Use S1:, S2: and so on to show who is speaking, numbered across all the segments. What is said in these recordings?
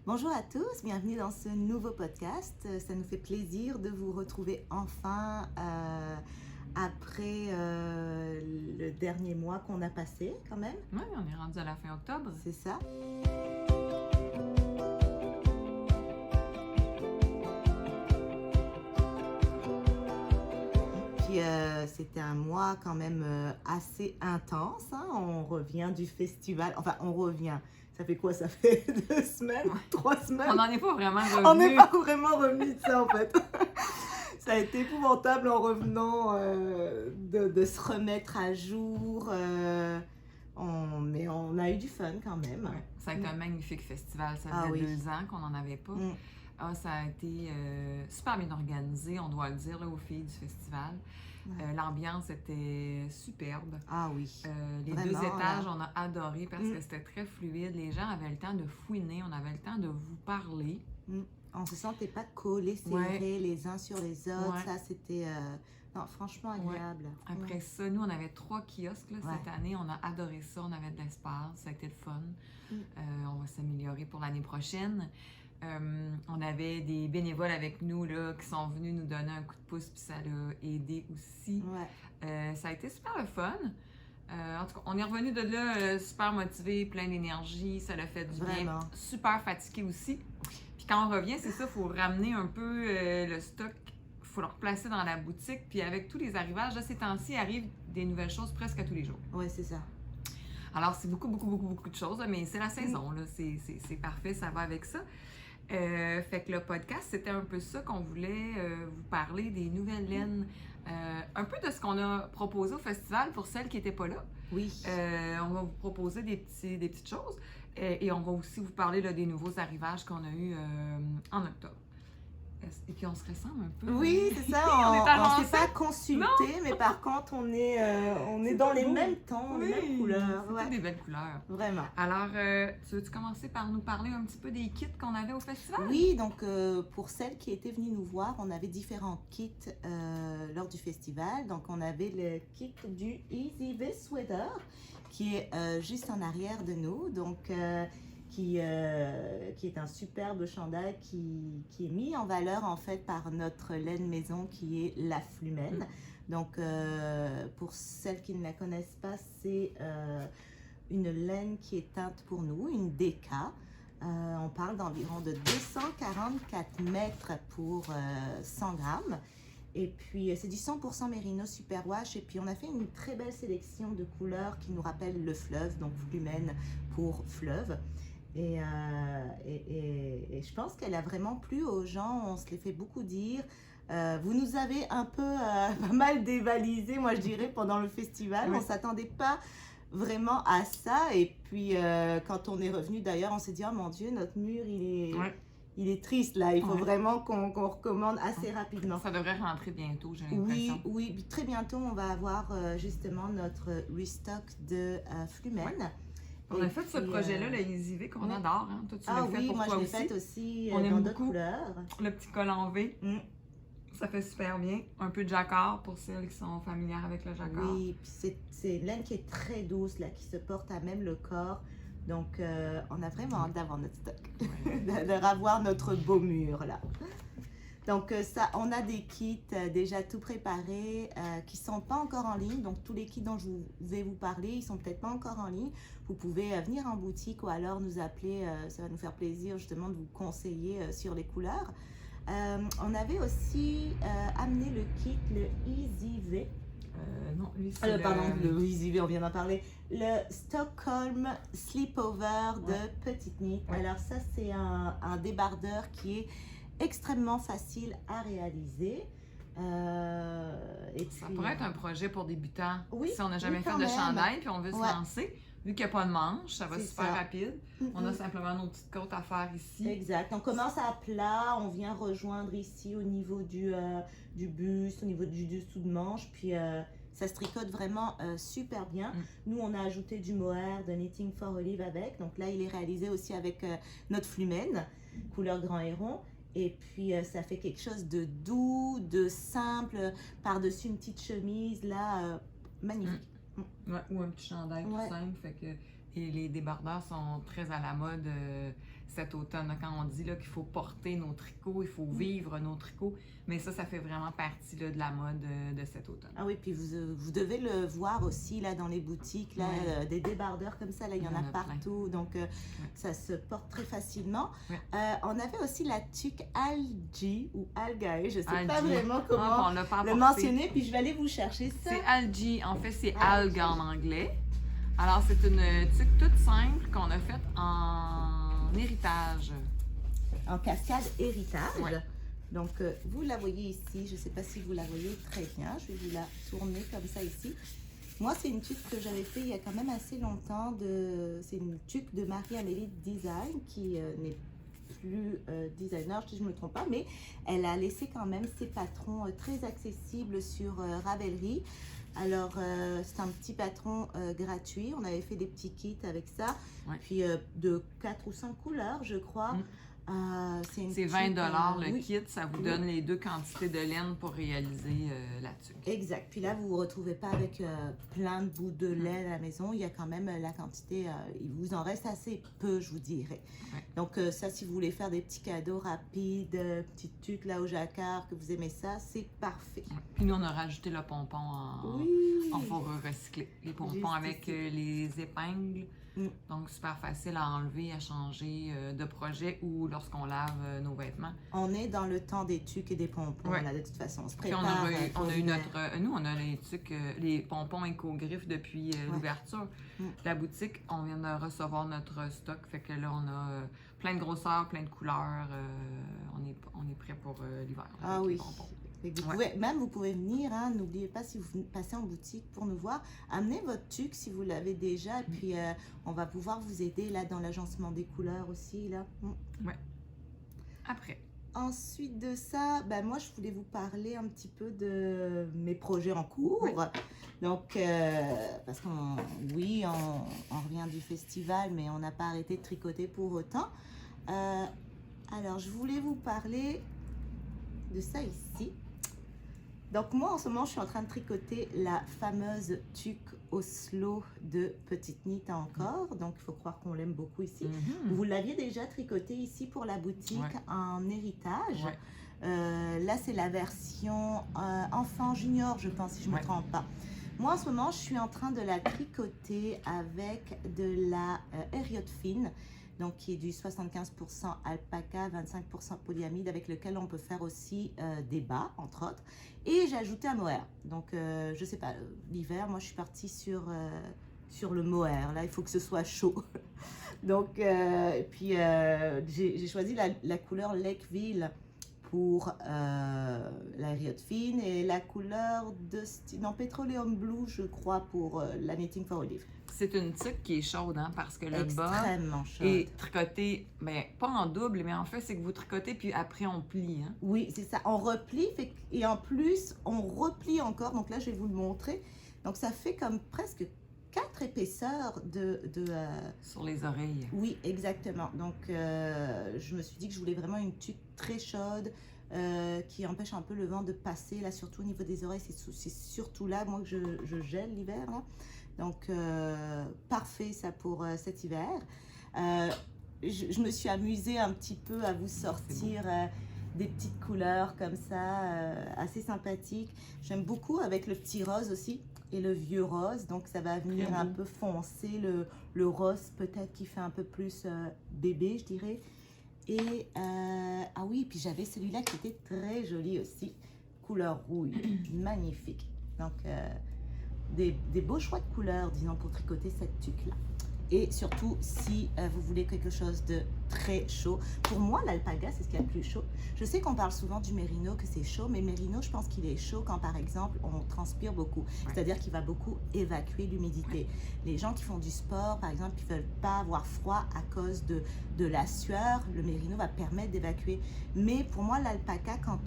S1: Bonjour à tous, bienvenue dans ce nouveau podcast. Ça nous fait plaisir de vous retrouver enfin après le dernier mois qu'on a passé quand même.
S2: Oui, on est rendu à la fin octobre.
S1: C'est ça. Puis c'était un mois quand même assez intense, hein. On revient du festival, enfin on revient. Ça fait quoi? Ça fait 2 semaines, 3 semaines?
S2: On n'en est pas vraiment revenu.
S1: On n'est pas vraiment revenu de ça en fait. Ça a été épouvantable en revenant de se remettre à jour. Mais on a eu du fun quand même.
S2: Ouais, ça a été un magnifique festival. Ça faisait 2 ans qu'on n'en avait pas. Ça a été super bien organisé, on doit le dire, là, aux filles du festival. L'ambiance était superbe.
S1: Ah oui.
S2: Les
S1: Vraiment,
S2: 2 étages,
S1: là.
S2: on a adoré parce que c'était très fluide. Les gens avaient le temps de fouiner, on avait le temps de vous parler.
S1: On se sentait pas collés, serrés les uns sur les autres. Ça, c'était non, franchement agréable.
S2: Après ça, nous, on avait 3 kiosques là, cette année. On a adoré ça. On avait de l'espace. Ça a été le fun. On va s'améliorer pour l'année prochaine. On avait des bénévoles avec nous là, qui sont venus nous donner un coup de pouce, puis ça l'a aidé aussi. Ça a été super le fun. En tout cas, on est revenu de là super motivé, plein d'énergie. Ça l'a fait du bien. Super fatigué aussi. Puis quand on revient, c'est ça, il faut ramener un peu le stock. Il faut le replacer dans la boutique. Puis avec tous les arrivages, là, ces temps-ci, arrivent des nouvelles choses presque à tous les jours.
S1: Oui, c'est ça.
S2: Alors, c'est beaucoup de choses, mais c'est la saison, là. C'est parfait, ça va avec ça. Fait que le podcast, c'était un peu ça qu'on voulait vous parler des nouvelles laines. Un peu de ce qu'on a proposé au festival pour celles qui n'étaient pas là.
S1: Oui.
S2: On va vous proposer des petites choses et on va aussi vous parler là, des nouveaux arrivages qu'on a eus en octobre. Et puis on se ressemble un peu.
S1: Oui, c'est ça. On ne s'est pas consulté, mais par contre, on est dans les mêmes tons, les mêmes couleurs.
S2: C'est des belles couleurs.
S1: Vraiment.
S2: Alors, tu veux-tu commencer par nous parler un petit peu des kits qu'on avait au festival?
S1: Oui, donc pour celles qui étaient venues nous voir, on avait différents kits lors du festival. Donc, on avait le kit du Easy V Sweater qui est juste en arrière de nous. Donc, qui est un superbe chandail qui est mis en valeur en fait par notre laine maison qui est la Flumène. Donc pour celles qui ne la connaissent pas, c'est une laine qui est teinte pour nous, une DK. On parle d'environ de 244 mètres pour 100 grammes. Et puis, c'est du 100% Mérino Superwash. Et puis, on a fait une très belle sélection de couleurs qui nous rappellent le fleuve, donc Flumène pour fleuve. Et je pense qu'elle a vraiment plu aux gens. On se les fait beaucoup dire. Vous nous avez un peu pas mal dévalisé, moi je dirais, pendant le festival. On ne s'attendait pas vraiment à ça. Et puis, quand on est revenu d'ailleurs, on s'est dit, oh mon Dieu, notre mur, il est triste là. Il faut vraiment qu'on recommande assez rapidement.
S2: Ça devrait rentrer bientôt, j'ai l'impression.
S1: Oui, puis très bientôt, on va avoir justement notre restock de Flumène.
S2: On a fait ce projet-là, le Easy V, qu'on adore. Hein? Toi, tu l'as fait pour
S1: moi
S2: toi
S1: je l'ai fait aussi
S2: on
S1: dans d'autres couleurs.
S2: Le petit col en V, ça fait super bien. Un peu de jacquard pour celles qui sont familières avec le jacquard.
S1: Oui, puis c'est une laine qui est très douce, là, qui se porte à même le corps. Donc, on a vraiment hâte d'avoir notre stock, de revoir notre beau mur, là. Donc, ça, on a des kits déjà tout préparés qui ne sont pas encore en ligne. Donc, tous les kits dont je vais vous parler, ils ne sont peut-être pas encore en ligne. Vous pouvez venir en boutique ou alors nous appeler. Ça va nous faire plaisir justement de vous conseiller sur les couleurs. On avait aussi amené le kit, le Easy V.
S2: Non, lui, c'est
S1: le Easy V, on vient d'en parler. Le Stockholm Sleepover de Petite Knit. Alors, ça, c'est un débardeur qui est extrêmement facile à réaliser.
S2: Ça pourrait être un projet pour débutants.
S1: Oui,
S2: si on n'a jamais fait de chandail puis on veut se lancer, vu qu'il n'y a pas de manche, ça va super rapide. On a simplement nos petites côtes à faire ici.
S1: Exact. On commence à plat, on vient rejoindre ici au niveau du buste, au niveau du dessous de manche, puis ça se tricote vraiment super bien. Nous, on a ajouté du mohair de Knitting for Olive avec. Donc là, il est réalisé aussi avec notre Flumène, couleur grand héron. Et puis, ça fait quelque chose de doux, de simple, par-dessus une petite chemise, là, magnifique.
S2: Ouais, ou un petit chandail tout simple. Fait que, et les débardeurs sont très à la mode cet automne. Là, quand on dit là, qu'il faut porter nos tricots, il faut vivre nos tricots, mais ça fait vraiment partie là, de la mode de cet automne.
S1: Ah oui, puis vous devez le voir aussi là dans les boutiques, là, des débardeurs comme ça, là, il y en a partout, donc ça se porte très facilement. On avait aussi la tuque Algae ou Algae, je ne sais pas vraiment comment le mentionner, puis je vais aller vous chercher ça.
S2: C'est Algae, en fait c'est algue en anglais. Alors c'est une tuque toute simple qu'on a faite en héritage.
S1: En cascade héritage. Donc, vous la voyez ici. Je ne sais pas si vous la voyez très bien. Je vais vous la tourner comme ça ici. Moi, c'est une tuque que j'avais fait il y a quand même assez longtemps. C'est une tuque de Marie-Amélie Design qui n'est plus designer, si je ne me trompe pas. Mais elle a laissé quand même ses patrons très accessibles sur Ravelry. Alors, c'est un petit patron gratuit. On avait fait des petits kits avec ça. Puis, de 4 ou 5 couleurs, je crois.
S2: C'est 20 le kit, ça vous donne les 2 quantités de laine pour réaliser la tuque.
S1: Exact. Puis là, vous ne vous retrouvez pas avec plein de bouts de laine à la maison. Il y a quand même la quantité, il vous en reste assez peu, je vous dirais. Donc ça, si vous voulez faire des petits cadeaux rapides, petites tuques là au jacquard, que vous aimez ça, c'est parfait.
S2: Puis nous, on a rajouté le pompon en fourrure recyclée. Les pompons avec les épingles. Donc, super facile à enlever, à changer de projet ou lorsqu'on lave nos vêtements.
S1: On est dans le temps des tuques et des pompons, là, de toute façon. On se prépare.
S2: Puis on a eu nous, on a les tuques, les pompons éco-griffes depuis l'ouverture. La boutique, on vient de recevoir notre stock. Fait que là, on a plein de grosseurs, plein de couleurs. On est prêt pour l'hiver.
S1: Ah oui. Vous pouvez venir, hein, n'oubliez pas si vous passez en boutique pour nous voir, amenez votre tuque si vous l'avez déjà, et puis on va pouvoir vous aider là dans l'agencement des couleurs aussi là.
S2: Après.
S1: Ensuite de ça, moi je voulais vous parler un petit peu de mes projets en cours. Donc, parce qu'on revient du festival, mais on n'a pas arrêté de tricoter pour autant. Alors, je voulais vous parler de ça ici. Donc moi en ce moment je suis en train de tricoter la fameuse tuque Oslo de Petite Nita encore. Donc il faut croire qu'on l'aime beaucoup ici. Vous l'aviez déjà tricoté ici pour la boutique en héritage. Là c'est la version enfant junior, je pense, si je ne me trompe pas. Moi en ce moment je suis en train de la tricoter avec de la Herriot fine. Donc qui est du 75% alpaca, 25% polyamide, avec lequel on peut faire aussi des bas, entre autres. Et j'ai ajouté un mohair. Donc, je sais pas, l'hiver, moi, je suis partie sur le mohair. Là, il faut que ce soit chaud. Donc, j'ai choisi la couleur Lakeville pour la Herriot fine et la couleur de Petroleum Blue, je crois, pour la Knitting for Olive.
S2: C'est une tuque qui est chaude, hein, parce que le bas
S1: chaude.
S2: est tricoté, pas en double, mais en fait, c'est que vous tricotez, puis après, on plie. Hein?
S1: Oui, c'est ça. On replie, et en plus, on replie encore. Donc là, je vais vous le montrer. Donc, ça fait comme presque 4 épaisseurs
S2: sur les oreilles.
S1: Oui, exactement. Donc, je me suis dit que je voulais vraiment une tuque très chaude, qui empêche un peu le vent de passer, là, surtout au niveau des oreilles. C'est surtout là, moi, que je gèle l'hiver, là. Donc, parfait ça pour cet hiver. Je me suis amusée un petit peu à vous sortir des petites couleurs comme ça, assez sympathiques. J'aime beaucoup avec le petit rose aussi et le vieux rose. Donc, ça va venir un peu foncer le rose peut-être qui fait un peu plus bébé, je dirais. Et, ah oui, puis j'avais celui-là qui était très joli aussi. Couleur rouille, magnifique. Donc, des beaux choix de couleurs, disons, pour tricoter cette tuque-là. Et surtout, si vous voulez quelque chose de très chaud. Pour moi, l'alpaga, c'est ce qu'il y a de plus chaud. Je sais qu'on parle souvent du mérino, que c'est chaud, mais mérino, je pense qu'il est chaud quand, par exemple, on transpire beaucoup. C'est-à-dire qu'il va beaucoup évacuer l'humidité. Les gens qui font du sport, par exemple, qui ne veulent pas avoir froid à cause de la sueur, le mérino va permettre d'évacuer. Mais pour moi, l'alpaga, quand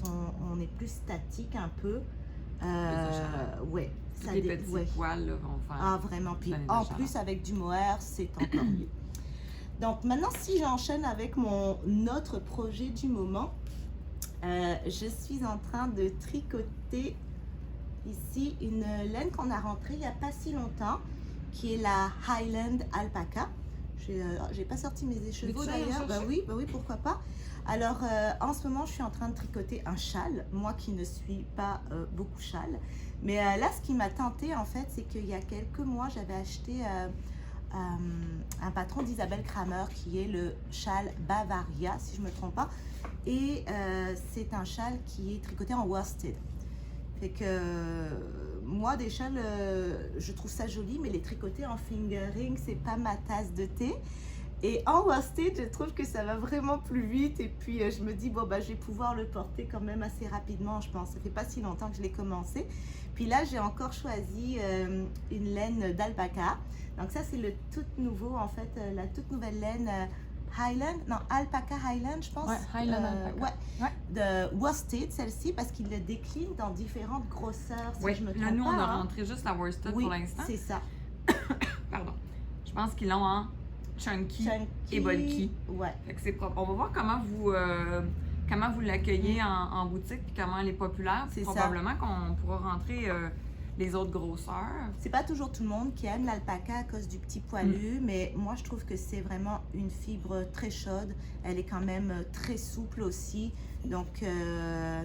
S1: on est plus statique un peu, ouais.
S2: Ça les petits poils là, vont faire.
S1: Ah, vraiment. Puis en plus, avec du mohair, c'est encore mieux. Donc, maintenant, si j'enchaîne avec mon autre projet du moment, je suis en train de tricoter ici une laine qu'on a rentrée il n'y a pas si longtemps, qui est la Highland Alpaca. J'ai pas sorti mes écheveaux
S2: Veux-tu aller
S1: d'ailleurs.
S2: chercher?
S1: Bah oui, pourquoi pas. Alors, en ce moment, je suis en train de tricoter un châle, moi qui ne suis pas beaucoup châle. Mais là, ce qui m'a tentée, en fait, c'est qu'il y a quelques mois, j'avais acheté un patron d'Isabelle Kramer qui est le châle Bavaria, si je ne me trompe pas. Et c'est un châle qui est tricoté en worsted. Fait que moi, des châles, je trouve ça joli, mais les tricoter en fingering, c'est pas ma tasse de thé. Et en worsted, je trouve que ça va vraiment plus vite. Et puis, je me dis, bon, bah, je vais pouvoir le porter quand même assez rapidement, je pense. Ça fait pas si longtemps que je l'ai commencé. Puis là, j'ai encore choisi une laine d'alpaca. Donc ça, c'est le tout nouveau, en fait, la toute nouvelle laine Highland, non, Alpaca Highland, je pense.
S2: Ouais, Highland Alpaca.
S1: Ouais, de worsted, celle-ci, parce qu'il le décline dans différentes grosseurs, si
S2: Oui,
S1: je me trompe
S2: là, nous,
S1: pas,
S2: on a
S1: hein.
S2: rentré juste la worsted
S1: Oui,
S2: pour l'instant.
S1: c'est ça.
S2: Pardon. Je pense qu'ils l'ont en chunky et bulky.
S1: Ouais.
S2: Fait que c'est propre. On va voir comment vous l'accueillez en boutique et comment elle est populaire.
S1: C'est ça.
S2: Probablement qu'on pourra rentrer les autres grosseurs.
S1: C'est pas toujours tout le monde qui aime l'alpaca à cause du petit poilu, mais moi je trouve que c'est vraiment une fibre très chaude. Elle est quand même très souple aussi. Donc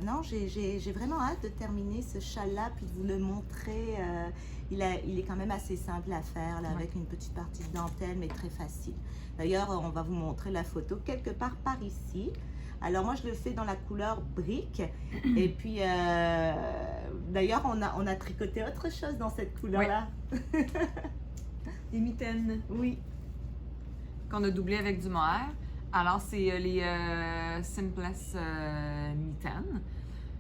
S1: non, j'ai vraiment hâte de terminer ce châle-là puis de vous le montrer. Il est quand même assez simple à faire, là, avec une petite partie de dentelle, mais très facile. D'ailleurs, on va vous montrer la photo quelque part par ici. Alors moi, je le fais dans la couleur brique. Et puis, d'ailleurs, on a tricoté autre chose dans cette couleur-là.
S2: Des mitaines.
S1: Oui.
S2: Qu'on a doublé avec du mohair. Alors, c'est les Simpless mitaines.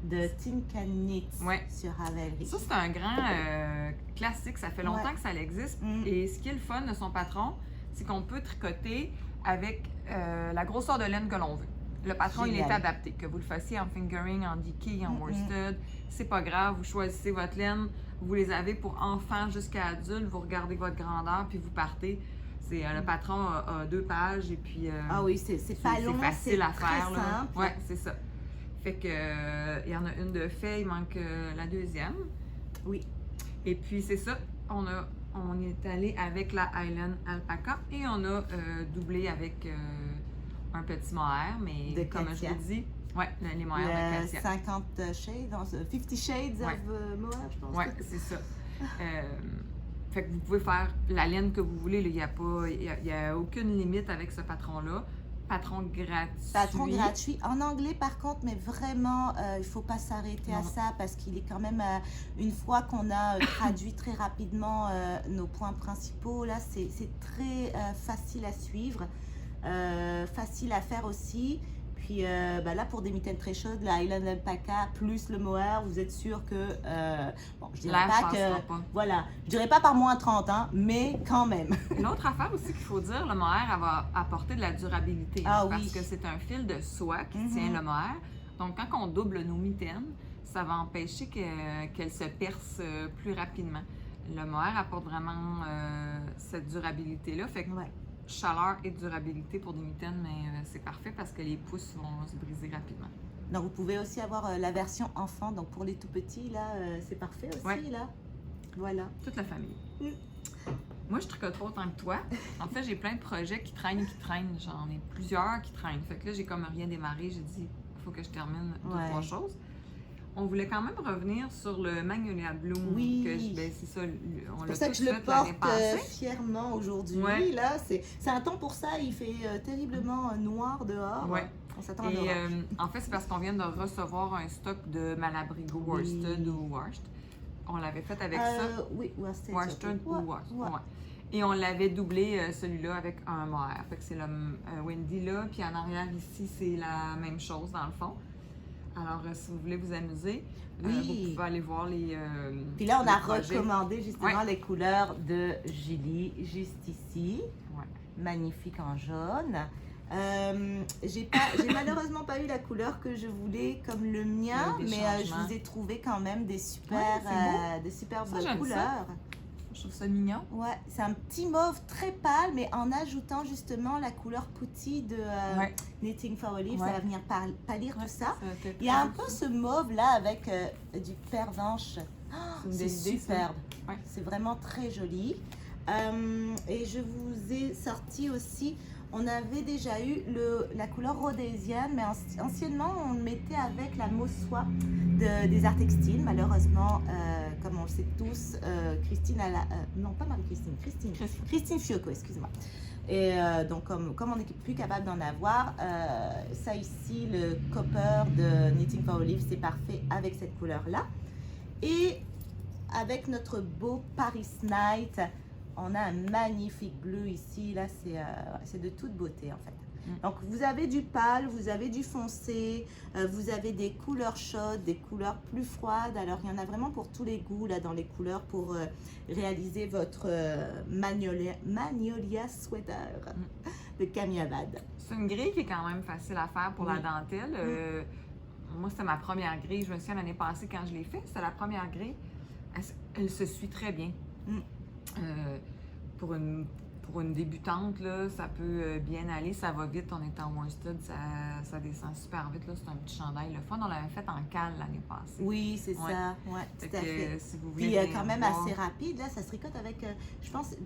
S1: De Tin Can Knit sur Ravelry.
S2: Ça, c'est un grand classique. Ça fait longtemps que ça existe. Et ce qui est le fun de son patron, c'est qu'on peut tricoter avec la grosseur de laine que l'on veut. Le patron, il est adapté. Que vous le fassiez en fingering, en decay, en worsted, c'est pas grave. Vous choisissez votre laine, vous les avez pour enfants jusqu'à adultes, vous regardez votre grandeur, puis vous partez. Le patron a 2 pages et puis...
S1: ah oui, c'est pas long, c'est facile à faire. Simple.
S2: Oui, c'est ça. Fait que il y en a une de fait, il manque la deuxième.
S1: Oui.
S2: Et puis c'est ça, on est allé avec la Highland Alpaca et on a doublé avec un petit mohair, mais
S1: de
S2: comme
S1: Katia.
S2: je vous dis, les mohaires de Katia.
S1: 50 shades, 50 shades of mohair, je pense.
S2: Oui, c'est ça. Fait que vous pouvez faire la laine que vous voulez, il n'y a aucune limite avec ce patron-là. Patron gratuit.
S1: Patron gratuit. En anglais, par contre, mais vraiment, il ne faut pas s'arrêter à ça parce qu'il est quand même, une fois qu'on a traduit très rapidement nos points principaux, là, c'est très facile à suivre, facile à faire aussi. Puis là, pour des mitaines très chaudes, la Highland Alpaca plus le mohair, vous êtes sûr que, bon, je dirais pas que, voilà, je dirais pas par moins 30, hein, mais quand même.
S2: Une autre affaire aussi qu'il faut dire, le mohair, elle va apporter de la durabilité. Parce que c'est un fil de soie qui tient le mohair. Donc, quand on double nos mitaines, ça va empêcher qu'elle se perce plus rapidement. Le mohair apporte vraiment cette durabilité-là. Fait que chaleur et durabilité pour des mitaines, mais c'est parfait parce que les pouces vont se briser rapidement.
S1: Donc, vous pouvez aussi avoir la version enfant. Donc, pour les tout petits, là, c'est parfait aussi, là. Voilà.
S2: Toute la famille. Moi, je tricote pas autant que toi. En fait, j'ai plein de projets qui traînent. J'en ai plusieurs qui traînent. Fait que là, j'ai comme rien démarré. J'ai dit, il faut que je termine 2-3 choses. On voulait quand même revenir sur le Magnolia Bloom.
S1: Oui.
S2: C'est ça, on
S1: c'est
S2: l'a
S1: pour ça que
S2: tous
S1: je le
S2: fait
S1: porte
S2: passée.
S1: fièrement aujourd'hui. Là, c'est un temps pour ça. Il fait terriblement noir dehors. On s'attend à l'orage.
S2: En fait, c'est parce qu'on vient de recevoir un stock de Malabrigo Worsted ou Washed. On l'avait fait avec ça.
S1: Oui, Worsted.
S2: Worsted ou Washed. Et on l'avait doublé, celui-là, avec un mohair. Fait que c'est le Wendy là. Puis en arrière, ici, c'est la même chose, dans le fond. Alors, si vous voulez vous amuser, vous pouvez aller voir les
S1: Puis là, on a
S2: projets.
S1: recommandé justement les couleurs de Julie, juste ici. Magnifique en jaune. J'ai malheureusement pas eu la couleur que je voulais comme le mien, mais je vous ai trouvé quand même des superbes couleurs.
S2: Je trouve ça mignon.
S1: Ouais, c'est un petit mauve très pâle, mais en ajoutant justement la couleur putty de Knitting for Olive, ça va venir pâlir tout ça. Il y a un peu ce mauve là avec du pervenche. C'est superbe. C'est vraiment très joli. Et je vous ai sorti aussi, on avait déjà eu la couleur rhodésienne, mais anciennement on le mettait avec la mauve soie des arts textiles. Malheureusement, comme on le sait tous, Christine a non pas Marie-Christine, Christine Fiocco, excuse-moi. Et donc comme on n'est plus capable d'en avoir, ça ici, le copper de Knitting for Olive, c'est parfait avec cette couleur-là. Et avec notre beau Paris Night, on a un magnifique bleu ici. Là, c'est de toute beauté en fait. Donc vous avez du pâle, vous avez du foncé, vous avez des couleurs chaudes, des couleurs plus froides. Alors il y en a vraiment pour tous les goûts là dans les couleurs pour réaliser votre Magnolia Sweater de Camille Abad.
S2: C'est une grille qui est quand même facile à faire pour la dentelle. Moi, c'était ma première grille. Je me souviens l'année passée quand je l'ai fait, c'était la première grille. Elle se suit très bien. Pour une débutante, là, ça peut bien aller, ça va vite. On est en worsted, ça descend super vite. Là. C'est un petit chandail. Le fun, on l'avait fait en cale l'année passée.
S1: Oui, c'est ça. Ouais, tout à fait.
S2: Si vous voulez
S1: puis quand même assez rapide. Là, ça se tricote avec, je pense,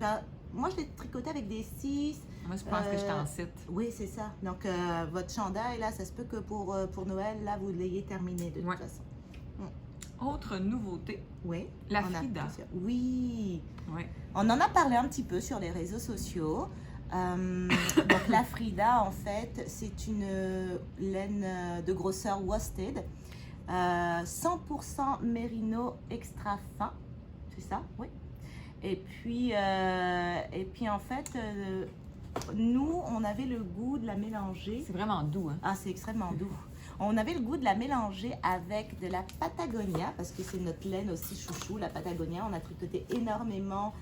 S1: moi je l'ai tricoté avec des 6.
S2: Moi, je pense que j'étais en site.
S1: Oui, c'est ça. Donc, votre chandail, là, ça se peut que pour Noël, là, vous l'ayez terminé de toute façon.
S2: Autre nouveauté, la Frida.
S1: Oui.
S2: Oui.
S1: On en a parlé un petit peu sur les réseaux sociaux. Donc la Frida, en fait, c'est une laine de grosseur worsted, 100% mérino extra fin, c'est ça? Oui. Et puis en fait, nous, on avait le goût de la mélanger.
S2: C'est vraiment doux, hein?
S1: Ah, c'est extrêmement doux. On avait le goût de la mélanger avec de la Patagonia, parce que c'est notre laine aussi chouchou, la Patagonia. On a tricoté énormément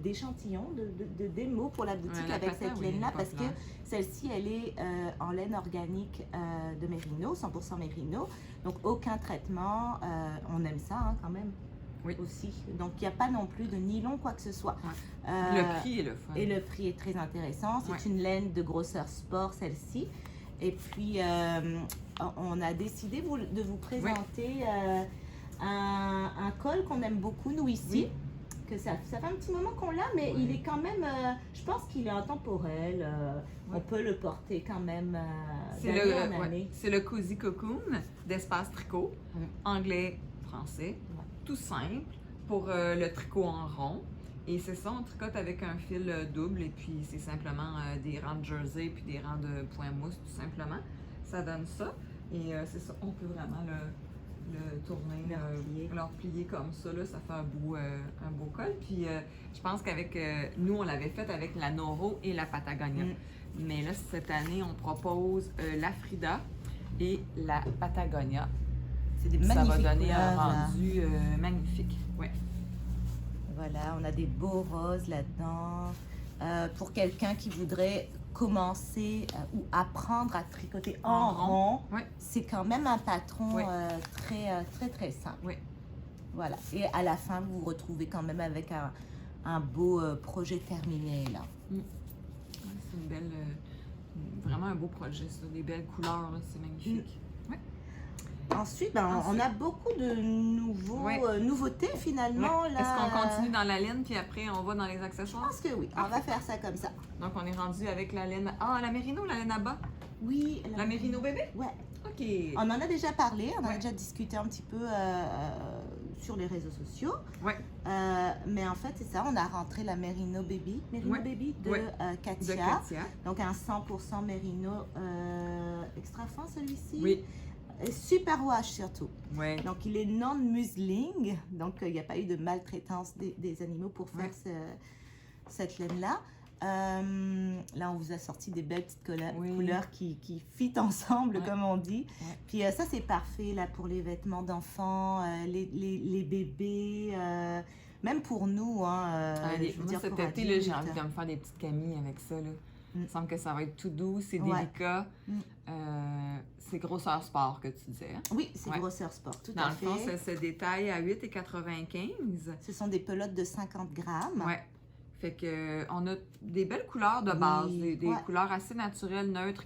S1: d'échantillons, de démos pour la boutique avec cette laine-là, parce que celle-ci, elle est en laine organique de mérino, 100% mérino. Donc, aucun traitement. On aime ça hein, quand même.
S2: Oui.
S1: Aussi. Donc, il n'y a pas non plus de nylon, quoi que ce soit.
S2: Le prix est le fun.
S1: Et le prix est très intéressant. C'est une laine de grosseur sport, celle-ci. Et puis, on a décidé de vous présenter un col qu'on aime beaucoup, nous, ici. Que ça fait un petit moment qu'on l'a, mais il est quand même, je pense qu'il est intemporel. On peut le porter quand même d'année en année.
S2: C'est le Cozy Cocoon d'Espace Tricot, anglais-français, tout simple, pour le tricot en rond. Et c'est ça, on tricote avec un fil double et puis c'est simplement des rangs de jersey puis des rangs de point mousse tout simplement. Ça donne ça et c'est ça, on peut vraiment le tourner, le plier comme ça, là, ça fait un beau col. Puis je pense qu'avec, nous on l'avait fait avec la Noro et la Patagonia. Mais là cette année on propose la Frida et la Patagonia.
S1: C'est des magnifiques
S2: ça va donner
S1: couleurs,
S2: un rendu magnifique. Ouais.
S1: Voilà, on a des beaux roses là-dedans. Pour quelqu'un qui voudrait commencer ou apprendre à tricoter en rond, c'est quand même un patron très simple.
S2: Oui.
S1: Voilà. Et à la fin, vous vous retrouvez quand même avec un beau projet terminé là.
S2: C'est une belle, vraiment un beau projet, ça. Des belles couleurs, c'est magnifique.
S1: Ensuite, on a beaucoup de nouveautés finalement. Là.
S2: Est-ce qu'on continue dans la laine puis après on va dans les accessoires?
S1: Je pense que oui, on va faire ça comme ça.
S2: Donc on est rendu avec la laine. Ah, la mérino, la laine à bas?
S1: Oui.
S2: La mérino bébé?
S1: Ouais.
S2: OK.
S1: On en a déjà parlé, on a déjà discuté un petit peu sur les réseaux sociaux.
S2: Ouais.
S1: Mais en fait, c'est ça, on a rentré la Merino Baby de Katia. Donc un 100% Merino extra fin celui-ci.
S2: Oui.
S1: Super wash surtout.
S2: Ouais.
S1: Donc il est non-museling, donc il n'y a pas eu de maltraitance des animaux pour faire cette laine-là. Là, on vous a sorti des belles petites couleurs qui fit ensemble, comme on dit. Ouais. Puis ça, c'est parfait là pour les vêtements d'enfants, les bébés, même pour nous. Hein,
S2: moi, cet été, j'ai envie de me faire des petites camilles avec ça. Là. Il me semble que ça va être tout doux, c'est délicat. C'est grosseur sport que tu disais. Hein?
S1: Oui, c'est grosseur sport, tout à fait.
S2: Dans le fond, ça se détaille à 8,95.
S1: Ce sont des pelotes de 50 grammes.
S2: Oui. Fait que on a des belles couleurs de base, des couleurs assez naturelles, neutres,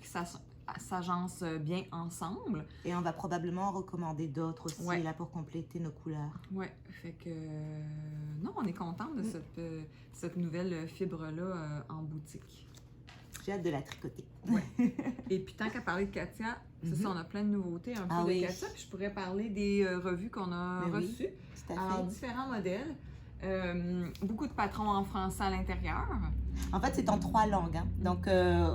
S2: s'agencent bien ensemble.
S1: Et on va probablement en recommander d'autres aussi
S2: Ouais.
S1: là pour compléter nos couleurs.
S2: Ouais, fait que non, on est contente de cette nouvelle fibre-là en boutique.
S1: J'ai hâte de la tricoter.
S2: Ouais. Et puis tant qu'à parler de Katia, c'est ça, on a plein de nouveautés un peu
S1: Ah
S2: de
S1: oui.
S2: Katia. Puis je pourrais parler des revues qu'on a
S1: Mais oui,
S2: reçues.
S1: Tout à
S2: Alors,
S1: fait.
S2: différents modèles. Beaucoup de patrons en français à l'intérieur.
S1: En fait, c'est en 3 langues. Hein. Donc,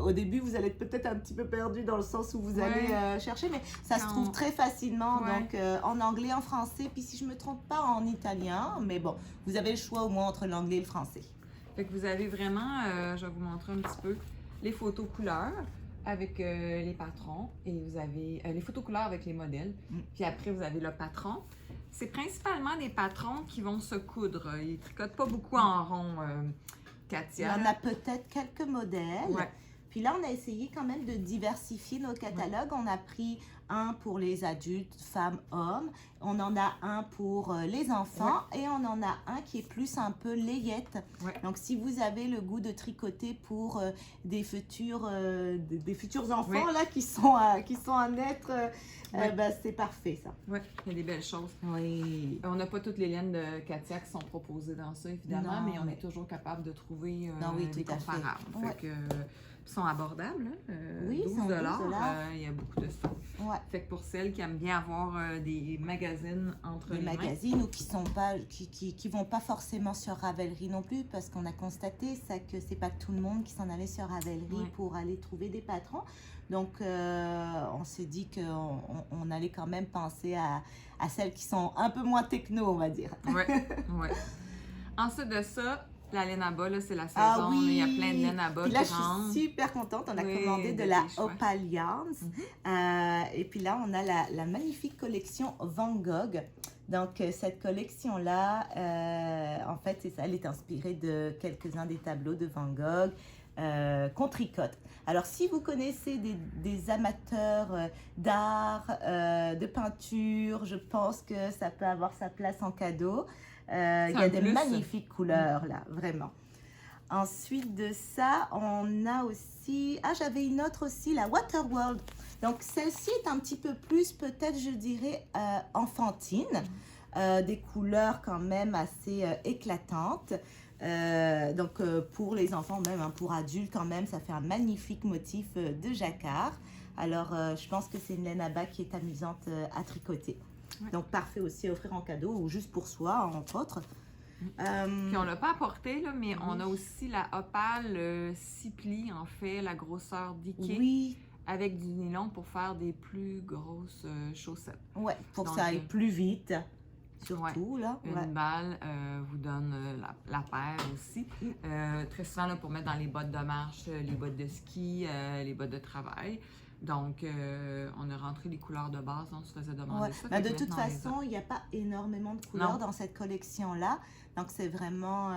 S1: au début, vous allez être peut-être un petit peu perdu dans le sens où vous allez chercher, mais ça se trouve très facilement.
S2: Ouais.
S1: Donc, en anglais, en français, puis si je me trompe pas, en italien. Mais bon, vous avez le choix au moins entre l'anglais et le français.
S2: Fait que vous avez vraiment, je vais vous montrer un petit peu les photos couleurs avec les patrons et vous avez les photos couleurs avec les modèles. Puis après, vous avez le patron. C'est principalement des patrons qui vont se coudre. Ils tricotent pas beaucoup en rond, Katia.
S1: Il y en a peut-être quelques modèles.
S2: Ouais.
S1: Puis là, on a essayé quand même de diversifier nos catalogues. On a pris un pour les adultes, femmes, hommes. On en a un pour les enfants. Et on en a un qui est plus un peu layette.
S2: Ouais.
S1: Donc, si vous avez le goût de tricoter pour des futurs enfants là, qui sont à naître, ben, c'est parfait ça.
S2: Oui, il y a des belles choses.
S1: Oui.
S2: On n'a pas toutes les laines de Katia qui sont proposées dans ça, évidemment,
S1: Non,
S2: mais on
S1: mais-
S2: est toujours capable de trouver
S1: Non, oui,
S2: des
S1: tout à fait.
S2: comparables.
S1: Ouais.
S2: Fait que, ils sont abordables, hein,
S1: Oui, ils
S2: 12
S1: sont 12
S2: il y a beaucoup de stock.
S1: Ouais.
S2: Fait que pour celles qui aiment bien avoir des magazines entre
S1: Les
S2: les mains,
S1: magazines ou qui vont pas forcément sur Ravelry non plus, parce qu'on a constaté ça que c'est pas tout le monde qui s'en allait sur Ravelry
S2: Ouais.
S1: pour aller trouver des patrons. Donc on s'est dit qu'on allait quand même penser à celles qui sont un peu moins techno, on va dire.
S2: ouais, ouais. Ensuite de ça, la laine à bas, là, c'est la saison.
S1: Ah
S2: là,
S1: oui.
S2: il y a plein de laine à bas
S1: Puis là,
S2: qui
S1: je
S2: rentrent.
S1: suis super contente. On a
S2: Oui,
S1: commandé de
S2: de
S1: la
S2: tes choix.
S1: Opal Yarns. Et puis là, on a la magnifique collection Van Gogh. Donc, cette collection-là, en fait, c'est ça, elle est inspirée de quelques-uns des tableaux de Van Gogh qu'on tricote. Alors, si vous connaissez des amateurs d'art, de peinture, je pense que ça peut avoir sa place en cadeau. Il y a
S2: un
S1: des
S2: plus.
S1: magnifiques couleurs, là, vraiment. Ensuite de ça, on a aussi... Ah, j'avais une autre aussi, la Waterworld. Donc, celle-ci est un petit peu plus, peut-être, je dirais, enfantine. Des couleurs quand même assez éclatantes. Donc, pour les enfants, même hein, pour adultes, quand même, ça fait un magnifique motif de jacquard. Alors, je pense que c'est une laine à bas qui est amusante à tricoter.
S2: Ouais.
S1: Donc, parfait aussi à offrir en cadeau ou juste pour soi, entre autres.
S2: Puis on l'a pas apporté, là, mais on a
S1: Oui.
S2: aussi la Opal 6 plis, en fait, la grosseur d'Ikea,
S1: Oui,
S2: avec du nylon pour faire des plus grosses chaussettes.
S1: ouais, pour que
S2: Donc,
S1: ça aille plus vite, surtout,
S2: ouais.
S1: là.
S2: Une
S1: Ouais.
S2: balle vous donne la paire aussi. Très souvent, là, pour mettre dans les bottes de marche, les bottes de ski, les bottes de travail. Donc, on a rentré les couleurs de base, on se faisait demander
S1: Ouais.
S2: ça.
S1: Ben,
S2: fait
S1: de
S2: que
S1: toute
S2: maintenant, on les a.
S1: façon, il n'y a pas énormément de couleurs
S2: Non.
S1: dans cette collection-là. Donc, c'est vraiment,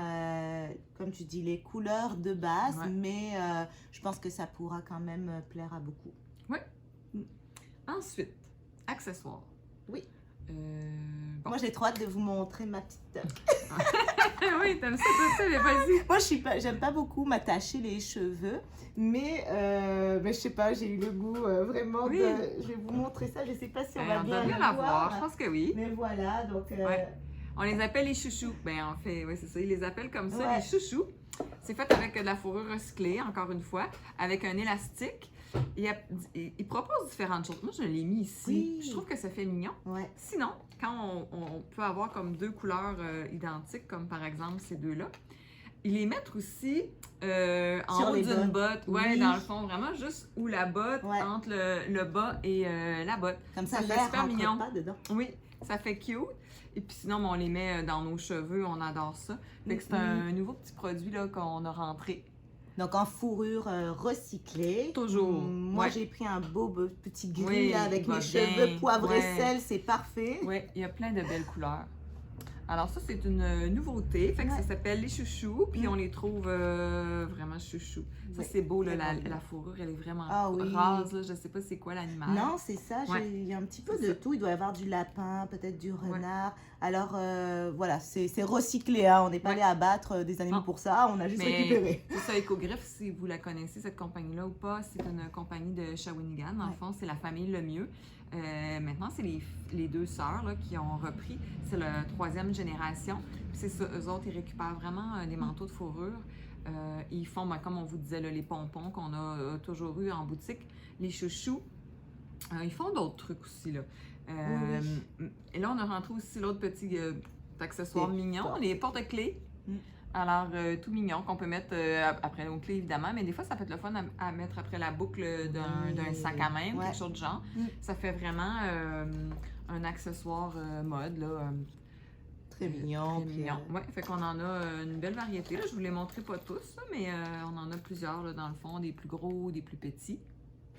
S1: comme tu dis, les couleurs de base,
S2: Ouais.
S1: mais je pense que ça pourra quand même plaire à beaucoup.
S2: Ensuite, accessoires.
S1: Oui.
S2: Bon.
S1: Moi, j'ai trop hâte de vous montrer ma petite...
S2: Oui, t'aimes ça, toi, ça, mais vas-y.
S1: Moi, j'aime pas beaucoup m'attacher les cheveux, mais je sais pas, j'ai eu le goût vraiment
S2: Oui.
S1: de... Je vais vous montrer ça, je sais pas si on va
S2: On
S1: bien
S2: doit bien
S1: le
S2: la
S1: voir.
S2: voir, je pense que oui.
S1: Mais voilà, donc...
S2: Ouais. On les appelle les chouchous. Ben en fait, oui, c'est ça. Ils les appellent comme ça,
S1: Ouais.
S2: les chouchous. C'est fait avec de la fourrure recyclée, encore une fois, avec un élastique. Ils proposent différentes choses. Moi, je l'ai mis ici.
S1: Oui.
S2: Je trouve que ça fait mignon.
S1: Ouais.
S2: Sinon, quand on peut avoir comme deux couleurs identiques, comme par exemple ces deux-là, ils les mettent aussi en
S1: Sur
S2: haut
S1: les
S2: d'une
S1: bottes.
S2: botte. Ouais,
S1: Oui.
S2: dans le fond, vraiment juste où la botte,
S1: Ouais.
S2: entre le bas et la botte.
S1: Comme ça,
S2: Ça fait
S1: l'air
S2: super
S1: rentre
S2: mignon.
S1: pas dedans.
S2: Oui, ça fait cute. Et puis sinon, ben, on les met dans nos cheveux, on adore ça. Fait que c'est un nouveau petit produit là, qu'on a rentré.
S1: Donc en fourrure recyclée.
S2: Toujours.
S1: Moi
S2: Ouais.
S1: j'ai pris un beau petit gris
S2: Oui,
S1: là, avec
S2: il va
S1: mes cheveux
S2: bien.
S1: poivre et
S2: Ouais.
S1: sel, c'est parfait.
S2: Oui, il y a plein de belles couleurs. Alors ça, c'est une nouveauté. Fait que
S1: Ouais.
S2: ça s'appelle les chouchous, puis
S1: Mm.
S2: on les trouve vraiment chouchous. Ça,
S1: Oui,
S2: c'est beau, là,
S1: très beau.
S2: la fourrure, elle est vraiment
S1: Ah oui.
S2: rase, là. Je sais pas c'est quoi l'animal.
S1: Non, c'est ça,
S2: Ouais.
S1: il y a un petit peu
S2: C'est
S1: de
S2: ça.
S1: tout. Il doit y avoir du lapin, peut-être du
S2: Ouais.
S1: renard. Alors voilà, c'est recyclé, hein. On n'est pas
S2: Ouais.
S1: allé abattre des animaux
S2: Non.
S1: pour ça, on a juste
S2: Mais
S1: récupéré.
S2: c'est ça, Écogriffe, si vous la connaissez, cette compagnie-là ou pas, c'est une compagnie de Shawinigan. Dans le
S1: Ouais.
S2: fond, c'est la famille Lemieux. Maintenant, c'est les deux sœurs là, qui ont repris. C'est la 3e génération. Puis c'est ça, eux autres, ils récupèrent vraiment des manteaux de fourrure. Ils font, ben, comme on vous disait, là, les pompons qu'on a toujours eu en boutique, les chouchous. Ils font d'autres trucs aussi. Là. Et là, on a rentré aussi l'autre petit accessoire
S1: Des
S2: mignon,
S1: portes.
S2: les porte-clés.
S1: Mm.
S2: Alors, tout mignon qu'on peut mettre après nos clés, évidemment, mais des fois, ça peut être le fun à mettre après la boucle d'un sac à main,
S1: Ouais.
S2: quelque chose de genre.
S1: Mm.
S2: Ça fait vraiment un accessoire mode, là.
S1: Très mignon.
S2: Très
S1: puis,
S2: mignon. Ouais, fait qu'on en a une belle variété. Là. Je vous les montrerai pas tous, là, mais on en a plusieurs, là, dans le fond, des plus gros, des plus petits.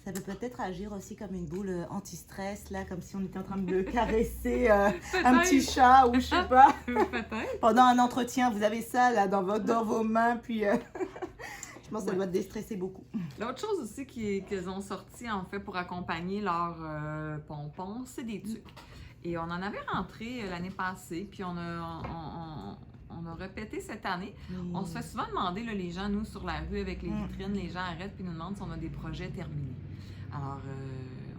S1: ça peut peut-être agir aussi comme une boule anti-stress, là, comme si on était en train de caresser un petit chat ou je sais pas.
S2: Peut-être.
S1: Pendant un entretien, vous avez ça là dans vos mains, puis je pense que ça doit te déstresser beaucoup.
S2: L'autre chose aussi qu'ils ont sorti, en fait, pour accompagner leurs pompons, c'est des tucs. Et on en avait rentré l'année passée, puis on a répété cette année. On se fait souvent demander, là, les gens, nous, sur la rue, avec les vitrines, les gens arrêtent puis nous demandent si on a des projets terminés. Alors,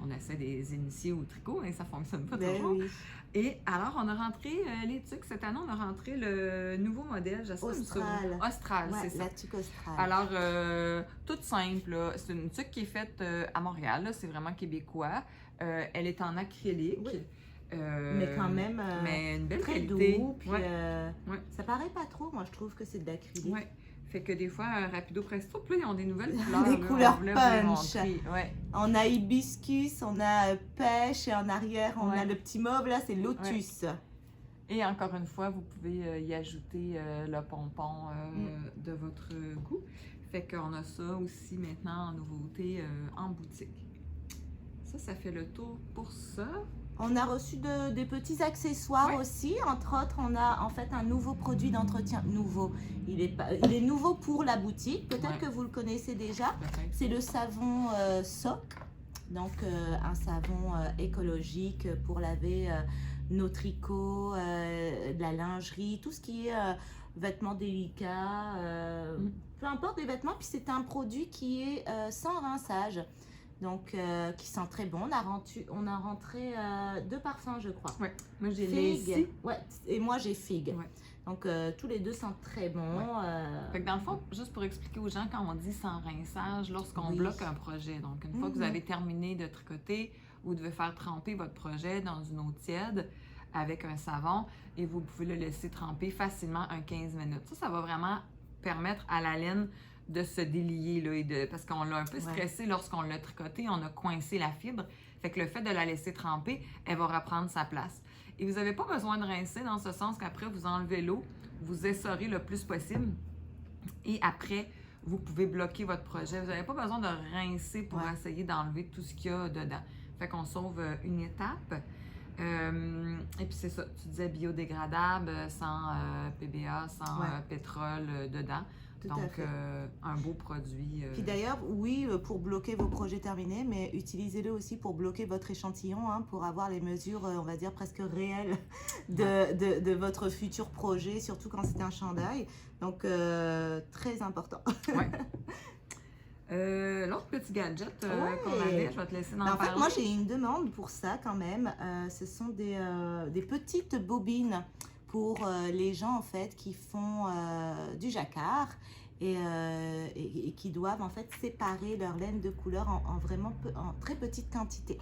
S2: on essaie de les initier au tricot, mais ça ne fonctionne pas toujours.
S1: Oui.
S2: Et alors, on a rentré les tucs. Cette année, on a rentré le nouveau modèle.
S1: Austral.
S2: Austral,
S1: Ouais,
S2: c'est ça.
S1: la tuque australe.
S2: Alors, toute simple, là. C'est une tuque qui est faite à Montréal, là. C'est vraiment québécois. Elle est en acrylique.
S1: Oui. Mais quand même
S2: mais une belle
S1: très
S2: qualité.
S1: doux, puis
S2: Ouais.
S1: ça paraît pas trop, moi je trouve que c'est de l'acrylique.
S2: Ouais. Fait que des fois, rapido presto, puis là, ils ont des nouvelles couleurs.
S1: Des
S2: là,
S1: couleurs
S2: on voulait vous les
S1: punch.
S2: montrer. Ouais.
S1: On a hibiscus, on a pêche et en arrière on
S2: Ouais.
S1: a le petit mauve là, c'est lotus.
S2: Et encore une fois, vous pouvez y ajouter le pompon de votre goût. Fait qu'on a ça aussi maintenant en nouveauté en boutique. Ça fait le tour pour ça.
S1: On a reçu des petits accessoires
S2: Ouais.
S1: aussi. Entre autres, on a en fait un nouveau produit d'entretien. Nouveau. Il est nouveau pour la boutique. Peut-être
S2: Ouais.
S1: que vous le connaissez déjà.
S2: Peut-être.
S1: C'est le savon SOC. Donc, un savon écologique pour laver nos tricots, de la lingerie, tout ce qui est vêtements délicats. Peu importe les vêtements. Puis, c'est un produit qui est sans rinçage. Donc, qui sent très bon. On a rentré 2 parfums, je crois.
S2: Ouais. Moi, j'ai
S1: Figue.
S2: laissé.
S1: Ouais, et moi, j'ai figue.
S2: Ouais.
S1: Donc, tous les deux sentent très bon.
S2: Fait que dans le fond, juste pour expliquer aux gens, quand on dit sans rinçage, lorsqu'on
S1: Oui.
S2: bloque un projet, donc une fois que vous avez terminé de tricoter, vous devez faire tremper votre projet dans une eau tiède avec un savon et vous pouvez le laisser tremper facilement 15 minutes. Ça va vraiment permettre à la laine de se délier, là, parce qu'on l'a un peu stressé lorsqu'on l'a tricoté, on a coincé la fibre. Fait que le fait de la laisser tremper, elle va reprendre sa place. Et vous n'avez pas besoin de rincer dans ce sens qu'après, vous enlevez l'eau, vous essorez le plus possible et après, vous pouvez bloquer votre projet. Vous n'avez pas besoin de rincer pour essayer d'enlever tout ce qu'il y a dedans. Fait qu'on sauve une étape. Et puis c'est ça, tu disais biodégradable, sans PBA, sans pétrole dedans.
S1: Tout à
S2: Donc,
S1: fait.
S2: un beau produit.
S1: Puis d'ailleurs, oui, pour bloquer vos projets terminés, mais utilisez-le aussi pour bloquer votre échantillon, hein, pour avoir les mesures, on va dire, presque réelles de votre futur projet, surtout quand c'est un chandail. Donc, très important.
S2: Ouais. L'autre petit gadget qu'on avait, je vais te laisser en
S1: En
S2: parler.
S1: fait, moi, j'ai une demande pour ça quand même. Ce sont des petites bobines pour les gens en fait qui font du jacquard et qui doivent en fait séparer leur laine de couleur en vraiment en très petite quantité.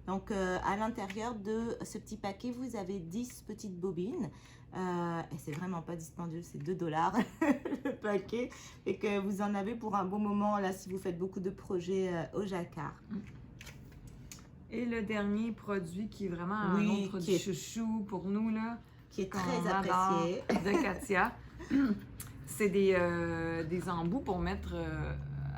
S1: Donc à l'intérieur de ce petit paquet, vous avez 10 petites bobines. Et c'est vraiment pas dispendieux, c'est 2 $ le paquet. Et que vous en avez pour un bon moment là si vous faites beaucoup de projets au jacquard.
S2: Et le dernier produit qui est vraiment un autre produit chouchou pour nous, là,
S1: qui est très apprécié,
S2: de Katia. C'est des embouts pour mettre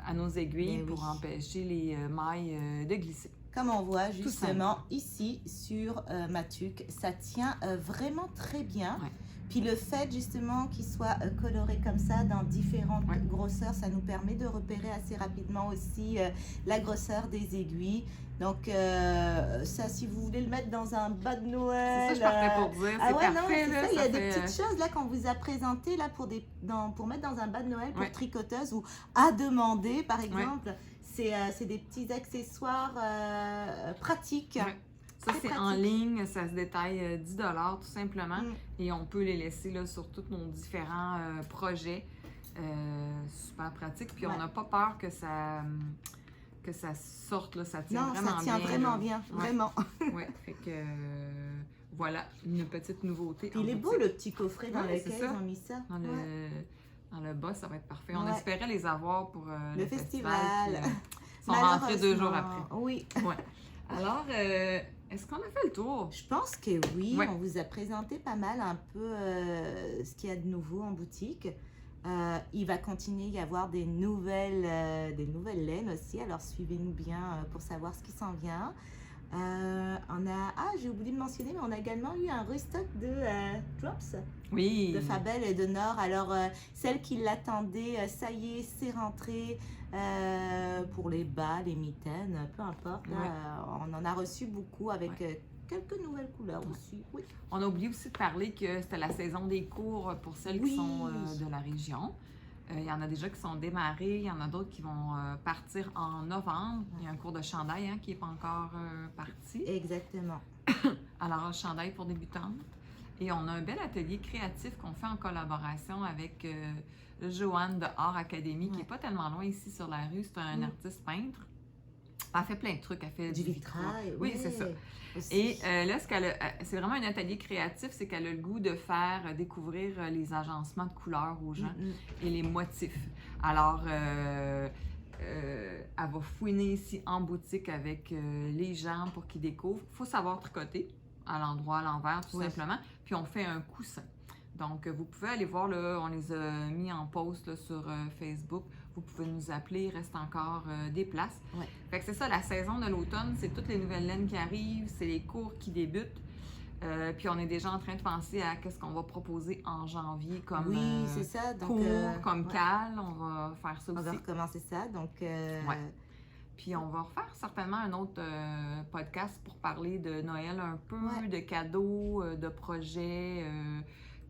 S2: à nos aiguilles pour empêcher les mailles de glisser.
S1: comme on voit justement ici sur ma tuque. Ça tient vraiment très bien.
S2: Ouais.
S1: Puis le fait justement qu'il soit coloré comme ça dans différentes grosseurs, ça nous permet de repérer assez rapidement aussi la grosseur des aiguilles. Donc ça, si vous voulez le mettre dans un bas de Noël...
S2: C'est ça, je partais pour dire, c'est parfait.
S1: Non,
S2: là,
S1: ça. Il y a
S2: fait...
S1: des petites choses là qu'on vous a présentées là, pour mettre dans un bas de Noël pour tricoteuse ou à demander par exemple. C'est des petits accessoires pratiques.
S2: Ouais. Ça, c'est en ligne, ça se détaille 10 $ tout simplement. Et on peut les laisser là, sur tous nos différents projets. Super pratique. Puis on n'a pas peur que ça sorte, là. Ça tient vraiment bien. Non, ça tient
S1: vraiment bien, vraiment.
S2: Oui, fait que voilà, une petite nouveauté.
S1: Il est beau le petit coffret dans lequel ils ont mis ça.
S2: Dans le bas, ça va être parfait. On espérait les avoir pour le
S1: festival.
S2: Ils sont rentrés 2 jours après.
S1: Oui.
S2: Ouais. Alors, est-ce qu'on a fait le tour?
S1: Je pense que oui. On vous a présenté pas mal un peu ce qu'il y a de nouveau en boutique. Il va continuer à y avoir des nouvelles laines aussi. Alors, suivez-nous bien pour savoir ce qui s'en vient. J'ai oublié de mentionner, mais on a également eu un restock de Drops.
S2: Oui.
S1: De Fabel et de Nord. Alors, celles qui l'attendaient, ça y est, c'est rentré. Pour les bas, les mitaines, peu importe. On en a reçu beaucoup avec quelques nouvelles couleurs aussi. Oui.
S2: On a oublié aussi de parler que c'était la saison des cours pour celles qui sont de la région. Il y en a déjà qui sont démarrés, il y en a d'autres qui vont partir en novembre. Il y a un cours de chandail qui n'est pas encore parti.
S1: Exactement.
S2: Alors, chandail pour débutantes. Et on a un bel atelier créatif qu'on fait en collaboration avec Joanne de Art Academy, qui n'est pas tellement loin ici sur la rue. C'est un artiste peintre. Elle fait plein de trucs. Elle fait
S1: du vitrail.
S2: Oui, c'est ça. Aussi. Et là, c'est vraiment un atelier créatif, c'est qu'elle a le goût de faire découvrir les agencements de couleurs aux gens et les motifs. Alors, elle va fouiner ici en boutique avec les gens pour qu'ils découvrent. Il faut savoir tricoter à l'endroit, à l'envers, tout simplement. Puis on fait un coussin. Donc, vous pouvez aller voir, là, on les a mis en post là, sur Facebook. Vous pouvez nous appeler, il reste encore des places. Fait que c'est ça, la saison de l'automne, c'est toutes les nouvelles laines qui arrivent, c'est les cours qui débutent. Puis on est déjà en train de penser à qu'est-ce qu'on va proposer en janvier comme
S1: c'est ça. Donc,
S2: cours, comme cale. On va faire ça aussi.
S1: On va recommencer ça, donc...
S2: Puis on va refaire certainement un autre podcast pour parler de Noël un peu, de cadeaux, de projets...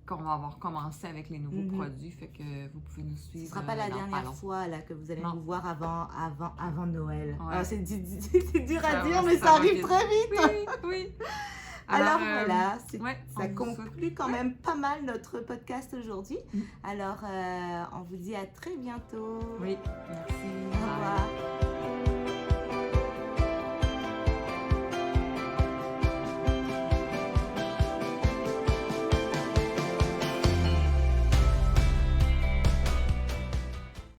S2: qu'on va avoir commencé avec les nouveaux produits, fait que vous pouvez nous suivre.
S1: Ce ne sera pas la dernière fois là, que vous allez nous voir avant Noël. C'est dur à dire, mais ça arrive très vite.
S2: Oui.
S1: Alors voilà, ça conclut quand même pas mal notre podcast aujourd'hui. Alors, on vous dit à très bientôt.
S2: Oui, merci.
S1: Au revoir.